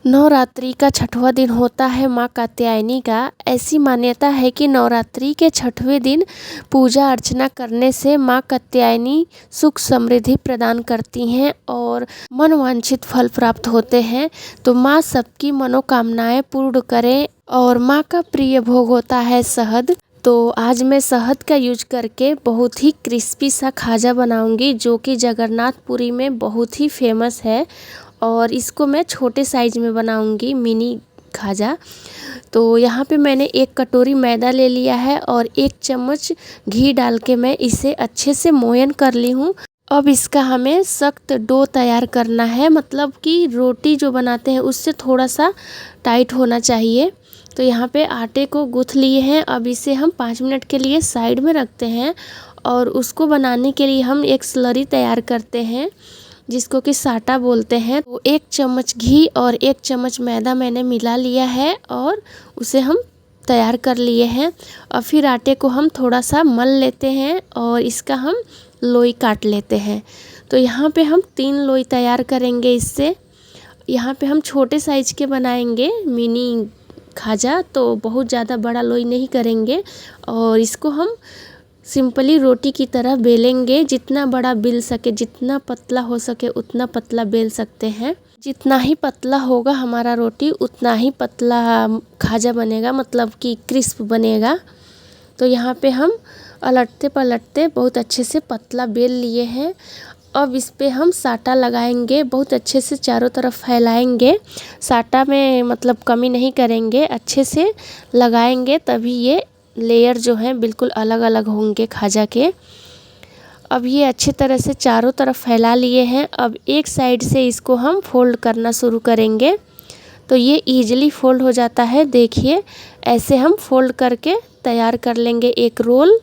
नवरात्रि का छठवां दिन होता है माँ कात्यायनी का। ऐसी मान्यता है कि नवरात्रि के छठवें दिन पूजा अर्चना करने से माँ कात्यायनी सुख समृद्धि प्रदान करती हैं और मनवांछित फल प्राप्त होते हैं। तो माँ सबकी मनोकामनाएं पूर्ण करें। और माँ का प्रिय भोग होता है शहद। तो आज मैं शहद का यूज करके बहुत ही क्रिस्पी सा खाजा बनाऊंगी, जो कि जगन्नाथपुरी में बहुत ही फेमस है। और इसको मैं छोटे साइज़ में बनाऊंगी, मिनी खाजा। तो यहाँ पे मैंने 1 कटोरी मैदा ले लिया है और 1 चम्मच घी डाल के मैं इसे अच्छे से मोयन कर ली हूँ। अब इसका हमें सख्त डो तैयार करना है, मतलब कि रोटी जो बनाते हैं उससे थोड़ा सा टाइट होना चाहिए। तो यहाँ पे आटे को गूँथ लिए हैं। अब इसे हम 5 मिनट के लिए साइड में रखते हैं और उसको बनाने के लिए हम एक स्लरी तैयार करते हैं, जिसको कि साटा बोलते हैं। तो 1 चम्मच घी और 1 चम्मच मैदा मैंने मिला लिया है और उसे हम तैयार कर लिए हैं। और फिर आटे को हम थोड़ा सा मल लेते हैं और इसका हम लोई काट लेते हैं। तो यहाँ पे हम 3 लोई तैयार करेंगे इससे। यहाँ पे हम छोटे साइज के बनाएंगे मिनी खाजा, तो बहुत ज़्यादा बड़ा लोई नहीं करेंगे। और इसको हम सिंपली रोटी की तरह बेलेंगे। जितना बड़ा बेल सके, जितना पतला हो सके उतना पतला बेल सकते हैं। जितना ही पतला होगा हमारा रोटी, उतना ही पतला खाजा बनेगा, मतलब कि क्रिस्प बनेगा। तो यहाँ पे हम पलटते पलटते बहुत अच्छे से पतला बेल लिए हैं। अब इस पे हम साटा लगाएंगे, बहुत अच्छे से चारों तरफ फैलाएंगे। साटा में मतलब कमी नहीं करेंगे, अच्छे से लगाएंगे, तभी ये लेयर जो हैं बिल्कुल अलग अलग होंगे खाजा के। अब ये अच्छी तरह से चारों तरफ फैला लिए हैं। अब एक साइड से इसको हम फोल्ड करना शुरू करेंगे, तो ये इजीली फोल्ड हो जाता है। देखिए, ऐसे हम फोल्ड करके तैयार कर लेंगे एक रोल।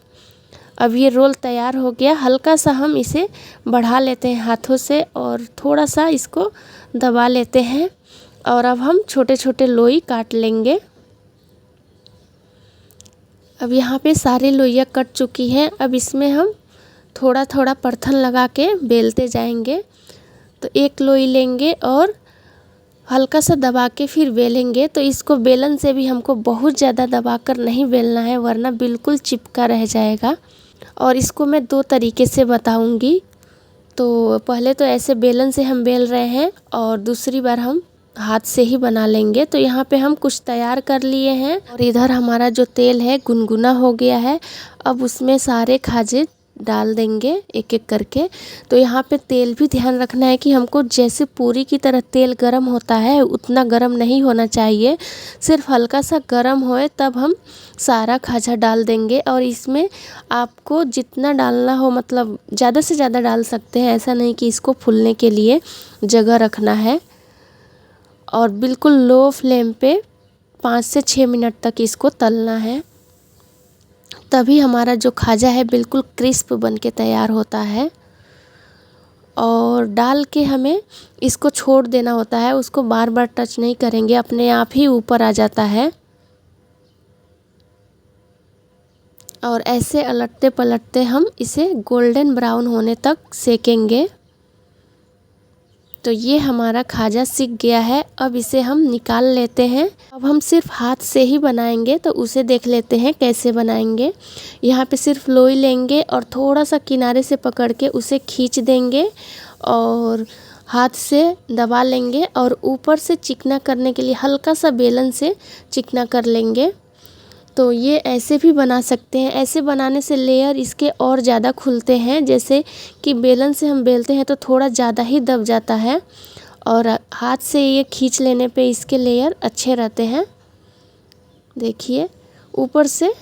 अब ये रोल तैयार हो गया। हल्का सा हम इसे बढ़ा लेते हैं हाथों से और थोड़ा सा इसको दबा लेते हैं। और अब हम छोटे छोटे लोई काट लेंगे। अब यहाँ पे सारी लोइयाँ कट चुकी हैं। अब इसमें हम थोड़ा थोड़ा परथन लगा के बेलते जाएंगे। तो एक लोई लेंगे और हल्का सा दबा के फिर बेलेंगे। तो इसको बेलन से भी हमको बहुत ज़्यादा दबा कर नहीं बेलना है, वरना बिल्कुल चिपका रह जाएगा। और इसको मैं 2 तरीके से बताऊंगी। तो पहले तो ऐसे बेलन से हम बेल रहे हैं और दूसरी बार हम हाथ से ही बना लेंगे। तो यहाँ पे हम कुछ तैयार कर लिए हैं और इधर हमारा जो तेल है गुनगुना हो गया है। अब उसमें सारे खाजे डाल देंगे एक एक करके। तो यहाँ पे तेल भी ध्यान रखना है कि हमको जैसे पूरी की तरह तेल गरम होता है उतना गरम नहीं होना चाहिए, सिर्फ हल्का सा गरम होए तब हम सारा खाजा डाल देंगे। और इसमें आपको जितना डालना हो, मतलब ज़्यादा से ज़्यादा डाल सकते हैं, ऐसा नहीं कि इसको फूलने के लिए जगह रखना है। और बिल्कुल लो फ्लेम पे 5 से 6 मिनट तक इसको तलना है, तभी हमारा जो खाजा है बिल्कुल क्रिस्प बन के तैयार होता है। और डाल के हमें इसको छोड़ देना होता है, उसको बार बार टच नहीं करेंगे, अपने आप ही ऊपर आ जाता है। और ऐसे अलटते पलटते हम इसे गोल्डन ब्राउन होने तक सेकेंगे। तो ये हमारा खाजा सिक गया है। अब इसे हम निकाल लेते हैं। अब हम सिर्फ हाथ से ही बनाएंगे, तो उसे देख लेते हैं कैसे बनाएंगे। यहाँ पे सिर्फ लोई लेंगे और थोड़ा सा किनारे से पकड़ के उसे खींच देंगे और हाथ से दबा लेंगे और ऊपर से चिकना करने के लिए हल्का सा बेलन से चिकना कर लेंगे। तो ये ऐसे भी बना सकते हैं। ऐसे बनाने से लेयर इसके और ज़्यादा खुलते हैं, जैसे कि बेलन से हम बेलते हैं तो थोड़ा ज़्यादा ही दब जाता है और हाथ से ये खींच लेने पे इसके लेयर अच्छे रहते हैं। देखिए, ऊपर से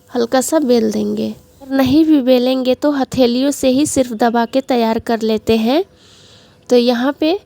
हल्का सा बेल देंगे। नहीं भी बेलेंगे तो हथेलियों से ही सिर्फ दबा के तैयार कर लेते हैं। तो यहाँ पे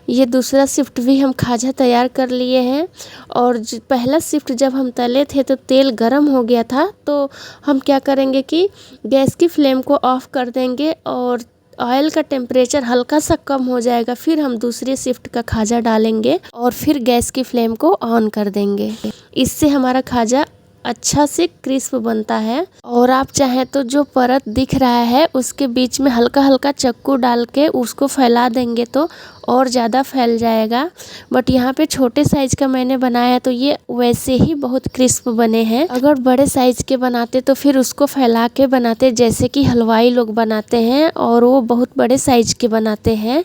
ये दूसरा शिफ्ट भी हम खाजा तैयार कर लिए हैं। और पहला शिफ्ट जब हम तले थे तो तेल गरम हो गया था, तो हम क्या करेंगे कि गैस की फ्लेम को ऑफ़ कर देंगे और ऑयल का टेम्परेचर हल्का सा कम हो जाएगा। फिर हम दूसरे शिफ्ट का खाजा डालेंगे और फिर गैस की फ्लेम को ऑन कर देंगे। इससे हमारा खाजा अच्छा से क्रिस्प बनता है। और आप चाहें तो जो परत दिख रहा है उसके बीच में हल्का हल्का चक्कू डाल के उसको फैला देंगे तो और ज़्यादा फैल जाएगा। बट यहाँ पे छोटे साइज़ का मैंने बनाया है तो ये वैसे ही बहुत क्रिस्प बने हैं। अगर बड़े साइज़ के बनाते तो फिर उसको फैला के बनाते, जैसे कि हलवाई लोग बनाते हैं और वो बहुत बड़े साइज़ के बनाते हैं।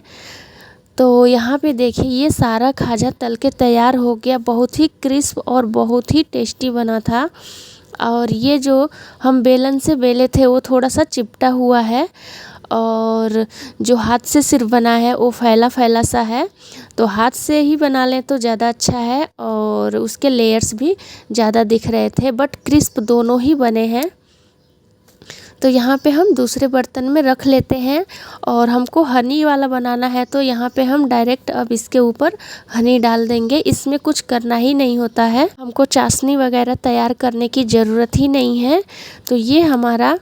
तो यहाँ पे देखिए ये सारा खाजा तल के तैयार हो गया। बहुत ही क्रिस्प और बहुत ही टेस्टी बना था। और ये जो हम बेलन से बेले थे वो थोड़ा सा चिपटा हुआ है और जो हाथ से सिर्फ बना है वो फैला फैला सा है। तो हाथ से ही बना लें तो ज़्यादा अच्छा है और उसके लेयर्स भी ज़्यादा दिख रहे थे, बट क्रिस्प दोनों ही बने हैं। तो यहाँ पे हम दूसरे बर्तन में रख लेते हैं। और हमको हनी वाला बनाना है तो यहाँ पे हम डायरेक्ट अब इसके ऊपर हनी डाल देंगे। इसमें कुछ करना ही नहीं होता है, हमको चाशनी वगैरह तैयार करने की ज़रूरत ही नहीं है। तो ये हमारा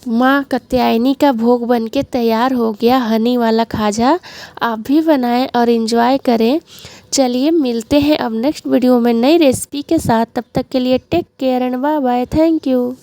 माँ कात्यायनी का भोग बनके तैयार हो गया, हनी वाला खाजा। आप भी बनाएं और इन्जॉय करें। चलिए मिलते हैं अब नेक्स्ट वीडियो में नई रेसिपी के साथ। तब तक के लिए take care and bye bye. Thank you.